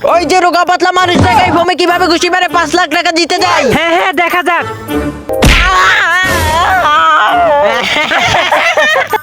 ওই যে রোগা পাতলা মানুষ দেখাই ফোমে কিভাবে ঘুষি মেরে 5 লাখ টাকা জিতে যায়। হ্যাঁ হ্যাঁ দেখা যাক।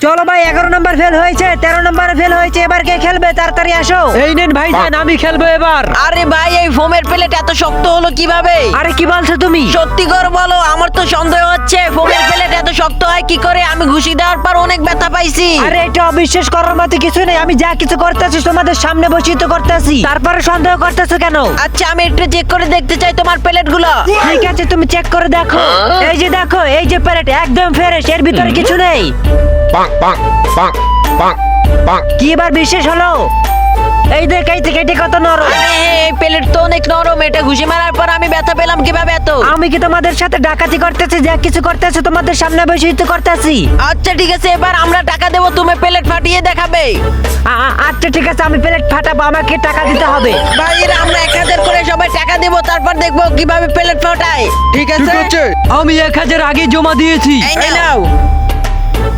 চলো ভাই 11 নম্বর ফেল হয়েছে, 13 নম্বরে ফেল হয়েছে, এবার কে খেলবে তাড়াতাড়ি আসো। এই নেন ভাইজান, আমি খেলবো এবার। আরে ভাই এই ফোমের প্লেট এত শক্ত হলো কিভাবে? আরে কি বলছো তুমি? সত্যি করে বলো, আমার তো সন্দেহ হচ্ছে ফোমের প্লেট এত শক্ত হয় কি করে। আমি ঘুষি দেওয়ার পর অনেক ব্যথা পাইছি। আরে এটা অবিশ্বাস করার মতো কিছু নেই, আমি যা কিছু করতেছি তোমাদের সামনে বসিয়ে তো করতেছি, তারপরে সন্দেহ করতেছো কেন? আচ্ছা আমি একটু চেক করে দেখতে চাই তোমার প্লেট গুলো। ঠিক আছে তুমি চেক করে দেখো। এই যে দেখো, এই যে প্লেট একদম ফ্রেশ, এর ভিতরে কিছু নেই। bonk, bonk, bonk, bonk, bonk. কি এবার বিশেষ হলো? এই দেখ এই থেকে এটি কত নরম। আরে এই প্লেট তো অনেক নরম, এটা ঘুষি মারার পর আমি ব্যথা পেলাম কিভাবে এত? আমি কি তোমাদের সাথে ডাকাতি করতেছি? যা কিছু করতেছি তোমাদের সামনে বসেই তো করতেছি। আচ্ছা ঠিক আছে, এবার আমরা টাকা দেবো, তুমি প্লেট ফাটিয়ে দেখাবে। আচ্ছা ঠিক আছে, আমি প্লেট ফাটাবো, আমাকে টাকা দিতে হবে। ভাইয়েরা আমরা 1000 করে সবাই টাকা দেবো, তারপর দেখবো কিভাবে প্লেট ফাটায়। ঠিক আছে আমি 1000 আগে জমা দিয়েছি। এই নাও।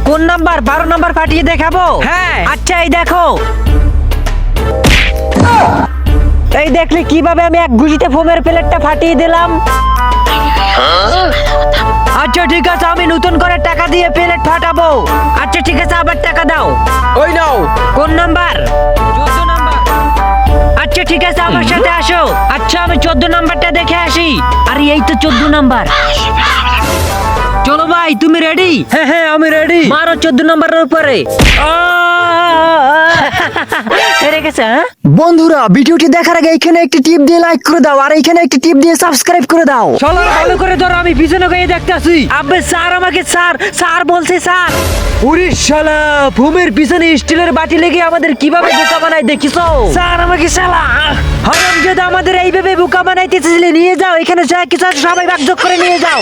কোন নাম্বার? 12 নাম্বার ফাটিয়ে দেখাবো? হ্যাঁ। আচ্ছা এই দেখো, এই দেখলে কিভাবে আমি এক ঘুষিতে ফোমের প্লেটটা ফাটিয়ে দিলাম। আচ্ছা ঠিক আছে, আমি নতুন করে টাকা দিয়ে প্লেট ফাটাবো। আচ্ছা ঠিক আছে, আবার টাকা দাও। ওই নাও। কোন নাম্বার? 14 নাম্বার। আচ্ছা ঠিক আছে, আমার সাথে আসো। আচ্ছা আমি 14 নাম্বারটা দেখে আসি। আরে এই তো 14 নাম্বার। চলো ভাই, তুমি রেডি? হ্যাঁ হ্যাঁ আমি রেডি। মারো 14 নাম্বারের উপরে। হেরে গেছে। হ্যাঁ বন্ধুরা, ভিডিওটি দেখার আগে এখানে একটি টিপ দিয়ে লাইক করে দাও, আর এখানে একটি টিপ দিয়ে সাবস্ক্রাইব করে দাও। চলো ভালো করে ধরো, আমি পিছনে গিয়ে দেখতাছি। আবে স্যার, আমাকে স্যার স্যার বলছে স্যার। ওরে শালা, ভূমির পিছনে স্টিলের বাটি লেগে আমাদের কিভাবে বোকা বানায় দেখিছো? স্যার আমাকে শালা হারামজাদা, আমাদের এইভাবে বোকা বানাইতেছিলে। নিয়ে যাও, এখানে যা কিছু আছে সবাই ভাগ যোগ করে নিয়ে যাও।